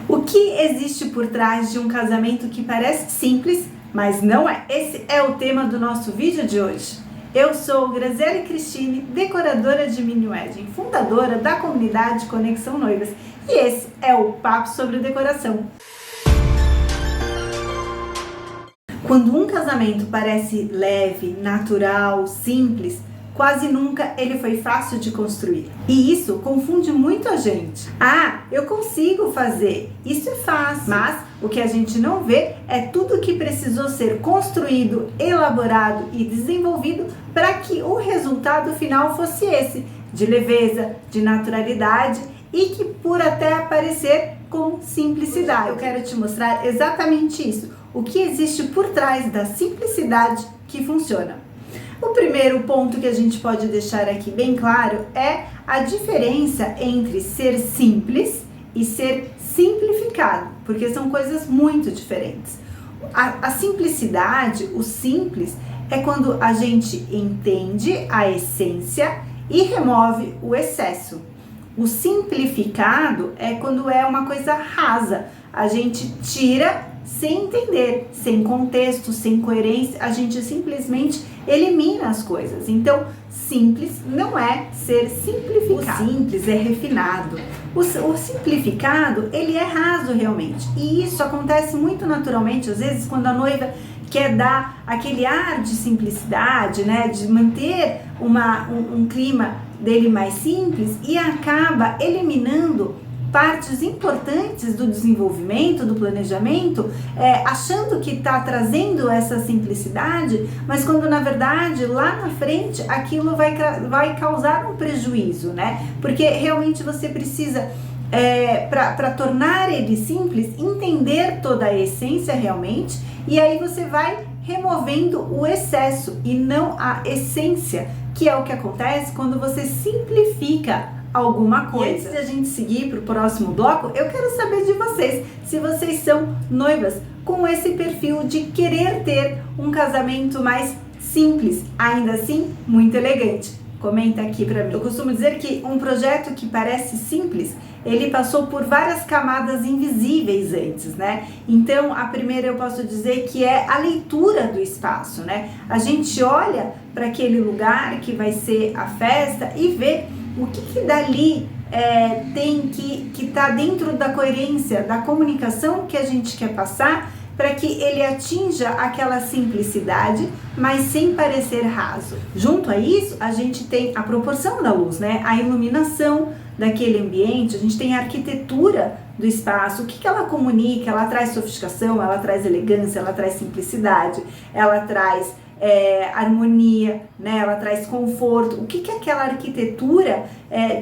O que existe por trás de um casamento que parece simples, mas não é? Esse é o tema do nosso vídeo de hoje. Eu sou Graziele Cristine, decoradora de mini wedding, fundadora da comunidade Conexão Noivas, e esse é o Papo sobre Decoração. Quando um casamento parece leve, natural, simples, quase nunca ele foi fácil de construir. E isso confunde muito a gente. Ah, eu consigo fazer, isso é fácil. Mas o que a gente não vê é tudo que precisou ser construído, elaborado e desenvolvido para que o resultado final fosse esse, de leveza, de naturalidade e que por até aparecer com simplicidade. Eu quero te mostrar exatamente isso, o que existe por trás da simplicidade que funciona. O primeiro ponto que a gente pode deixar aqui bem claro é a diferença entre ser simples e ser simplificado, porque são coisas muito diferentes. A simplicidade, o simples, é quando a gente entende a essência e remove o excesso. O simplificado é quando é uma coisa rasa, a gente tira sem entender, sem contexto, sem coerência, a gente simplesmente elimina as coisas. Então, simples não é ser simplificado. O simples é refinado. O simplificado, ele é raso realmente. E isso acontece muito naturalmente, às vezes, quando a noiva quer dar aquele ar de simplicidade, né, de manter um clima dele mais simples e acaba eliminando partes importantes do desenvolvimento, do planejamento, achando que está trazendo essa simplicidade, mas quando na verdade lá na frente aquilo vai causar um prejuízo, né? Porque realmente você precisa, para tornar ele simples, entender toda a essência realmente, e aí você vai removendo o excesso e não a essência, que é o que acontece quando você simplifica alguma coisa. E antes de a gente seguir para o próximo bloco, eu quero saber de vocês, se vocês são noivas com esse perfil de querer ter um casamento mais simples, ainda assim muito elegante. Comenta aqui para mim. Eu costumo dizer que um projeto que parece simples, ele passou por várias camadas invisíveis antes, né? Então, a primeira eu posso dizer que é a leitura do espaço, né? A gente olha para aquele lugar que vai ser a festa e vê o que dali tem que tá dentro da coerência, da comunicação que a gente quer passar, para que ele atinja aquela simplicidade, mas sem parecer raso. Junto a isso, a gente tem a proporção da luz, né? A iluminação daquele ambiente, a gente tem a arquitetura do espaço, o que ela comunica, ela traz sofisticação, ela traz elegância, ela traz simplicidade, ela traz harmonia, né? Ela traz conforto. O que aquela arquitetura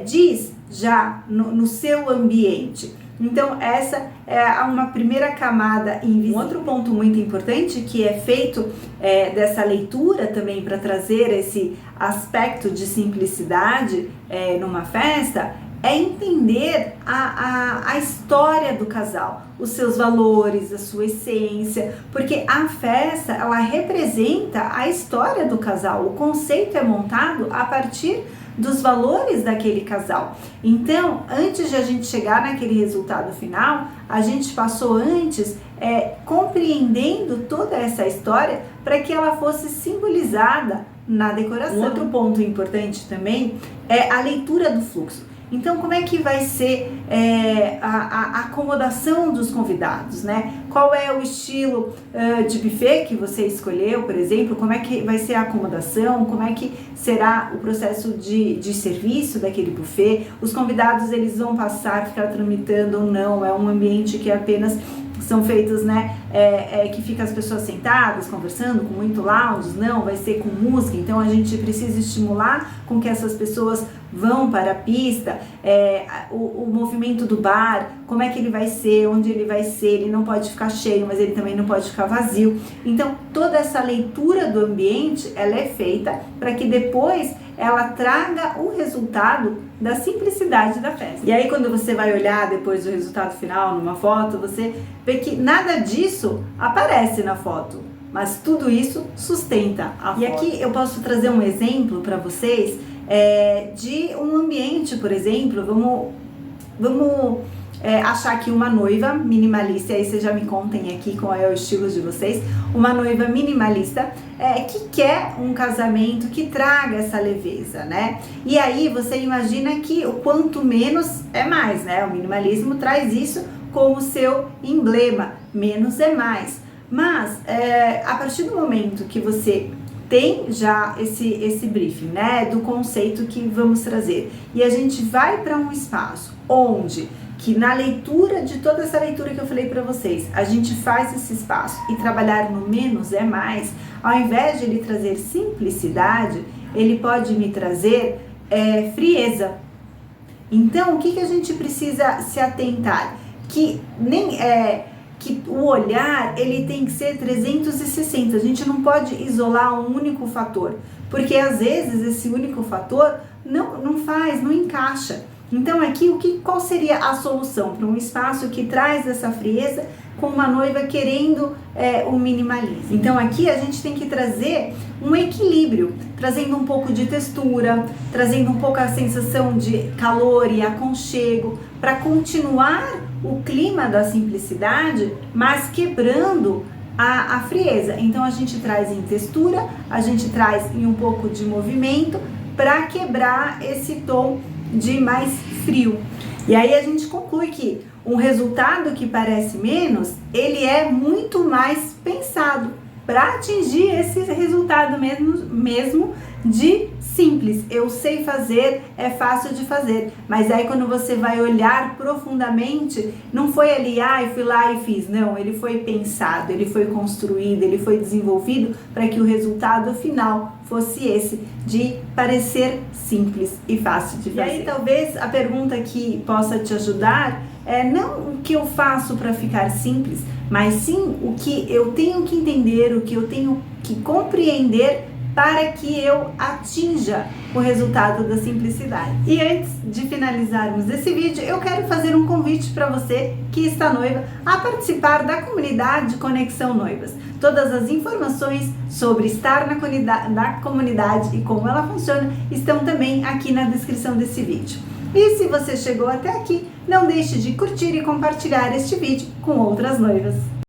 diz já no seu ambiente? Então essa é uma primeira camada invisível. Um outro ponto muito importante que é feito dessa leitura também para trazer esse aspecto de simplicidade numa festa é entender a história do casal, os seus valores, a sua essência, porque a festa, ela representa a história do casal, o conceito é montado a partir dos valores daquele casal. Então, antes de a gente chegar naquele resultado final, a gente passou antes compreendendo toda essa história para que ela fosse simbolizada na decoração. Um outro ponto importante também é a leitura do fluxo. Então, como é que vai ser a acomodação dos convidados, né? Qual é o estilo de buffet que você escolheu, por exemplo? Como é que vai ser a acomodação? Como é que será o processo de serviço daquele buffet? Os convidados, eles vão ficar tramitando ou não? É um ambiente que apenas são feitos, né, que fica as pessoas sentadas, conversando, com muito lounge? Não, vai ser com música, então a gente precisa estimular com que essas pessoas vão para a pista, o movimento do bar, como é que ele vai ser, onde ele vai ser, ele não pode ficar cheio, mas ele também não pode ficar vazio. Então, toda essa leitura do ambiente, ela é feita para que depois ela traga o resultado da simplicidade da festa. E aí, quando você vai olhar depois do resultado final numa foto, você vê que nada disso aparece na foto, mas tudo isso sustenta a foto. E aqui eu posso trazer um exemplo para vocês de um ambiente, por exemplo. Vamos achar que uma noiva minimalista, e aí vocês já me contem aqui qual é o estilo de vocês, uma noiva minimalista que quer um casamento que traga essa leveza, né? E aí você imagina que o quanto menos é mais, né? O minimalismo traz isso como seu emblema, menos é mais. Mas a partir do momento que você tem já esse briefing, né, do conceito que vamos trazer, e a gente vai para um espaço onde que na leitura de toda essa leitura que eu falei para vocês, a gente faz esse espaço e trabalhar no menos é mais, ao invés de ele trazer simplicidade, ele pode me trazer frieza. Então, o que a gente precisa se atentar? Que o olhar, ele tem que ser 360, a gente não pode isolar um único fator, porque às vezes esse único fator não encaixa. Então aqui, qual seria a solução para um espaço que traz essa frieza com uma noiva querendo o minimalismo? Então aqui a gente tem que trazer um equilíbrio, trazendo um pouco de textura, trazendo um pouco a sensação de calor e aconchego, para continuar o clima da simplicidade, mas quebrando a frieza. Então a gente traz em textura, a gente traz em um pouco de movimento, para quebrar esse tom de mais frio. E aí a gente conclui que um resultado que parece menos, ele é muito mais pensado para atingir esse resultado mesmo de simples. Eu sei fazer, é fácil de fazer, mas aí quando você vai olhar profundamente, não foi ali, eu fui lá e fiz, não, ele foi pensado, ele foi construído, ele foi desenvolvido para que o resultado final fosse esse, de parecer simples e fácil de fazer. E aí talvez a pergunta que possa te ajudar é não o que eu faço para ficar simples, mas sim o que eu tenho que entender, o que eu tenho que compreender para que eu atinja o resultado da simplicidade. E antes de finalizarmos esse vídeo, eu quero fazer um convite para você que está noiva a participar da comunidade Conexão Noivas. Todas as informações sobre estar na comunidade e como ela funciona estão também aqui na descrição desse vídeo. E se você chegou até aqui, não deixe de curtir e compartilhar este vídeo com outras noivas.